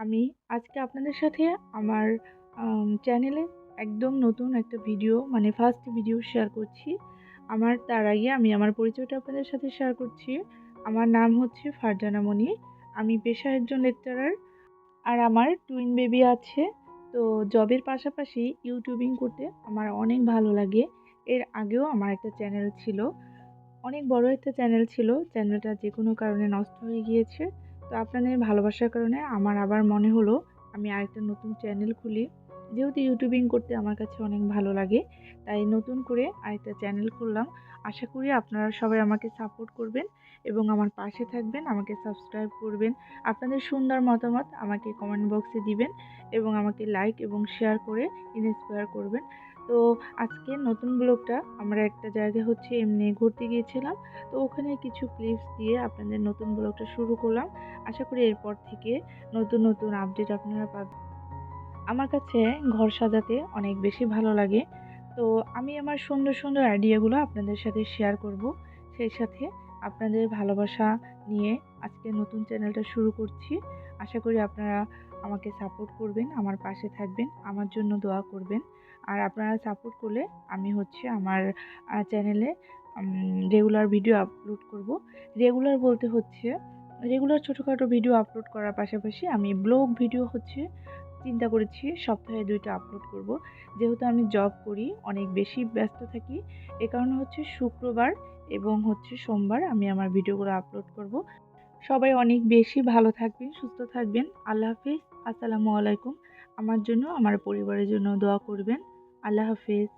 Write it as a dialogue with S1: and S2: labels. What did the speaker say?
S1: আমি আজকে আপনাদের সাথে আমার চ্যানেলে একদম নতুন একটা ভিডিও মানে ফার্স্ট ভিডিও শেয়ার করছি। তার আগে আমি আমার পরিচয়টা আপনাদের সাথে শেয়ার করছি। আমার নাম হচ্ছে ফারজানা মনি। আমি পেশায় একজন লেকচারার। আর আমার টুইন বেবি আছে। তো জবের পাশাপাশি ইউটিউবিং করতে আমার অনেক ভালো লাগে। এর আগেও আমার একটা চ্যানেল ছিল। অনেক বড় একটা চ্যানেল ছিল। চ্যানেলটা যেকোনো কারণে নষ্ট হয়ে গিয়েছে। তো আপনাদের ভালোবাসার কারণে আমার আবার মনে হলো আমি আরেকটা নতুন চ্যানেল খুলি। যেহেতু ইউটিউবিং করতে আমার কাছে অনেক ভালো লাগে, তাই নতুন করে আরেকটা চ্যানেল খুললাম। আশা করি আপনারা সবাই আমাকে সাপোর্ট করবেন এবং আমার পাশে থাকবেন, আমাকে সাবস্ক্রাইব করবেন। আপনাদের সুন্দর মতামত আমাকে কমেন্ট বক্সে দিবেন এবং আমাকে লাইক এবং শেয়ার করে ইন্সপায়ার করবেন। তো আজকে নতুন ব্লগটা আমরা একটা জায়গায় হচ্ছে এমনি ঘুরতে গিয়েছিলাম। তো ওখানে কিছু ক্লিপস দিয়ে আপনাদের নতুন ব্লগটা শুরু করলাম। আশা করি এরপর থেকে নতুন নতুন আপডেট আপনারা পাবেন। আমার কাছে ঘর সাজাতে অনেক বেশি ভালো লাগে। তো আমি আমার সুন্দর সুন্দর আইডিয়াগুলো আপনাদের সাথে শেয়ার করব। সেই সাথে আপনাদের ভালোবাসা নিয়ে আজকে নতুন চ্যানেলটা শুরু করছি। আশা করি আপনারা আমাকে সাপোর্ট করবেন, আমার পাশে থাকবেন, আমার জন্য দোয়া করবেন। আর আপনারা সাপোর্ট করলে আমি হচ্ছে আমার চ্যানেলে রেগুলার ভিডিও আপলোড করব। রেগুলার বলতে হচ্ছে রেগুলার ছোটোখাটো ভিডিও আপলোড করার পাশাপাশি আমি ব্লগ ভিডিও হচ্ছে চিন্তা করেছি সপ্তাহে ২ টা আপলোড করব। যেহেতু আমি জব করি, অনেক বেশি ব্যস্ত থাকি। এ কারণে হচ্ছে শুক্রবার এবং হচ্ছে সোমবার আমি আমার ভিডিওগুলো আপলোড করব। সবাই অনেক বেশি ভালো থাকবেন, সুস্থ থাকবেন। আল্লাহ হাফেজ। আসসালামু আলাইকুম। আমার জন্য, আমার পরিবারের জন্য দোয়া করবেন। আল্লাহ হাফেজ।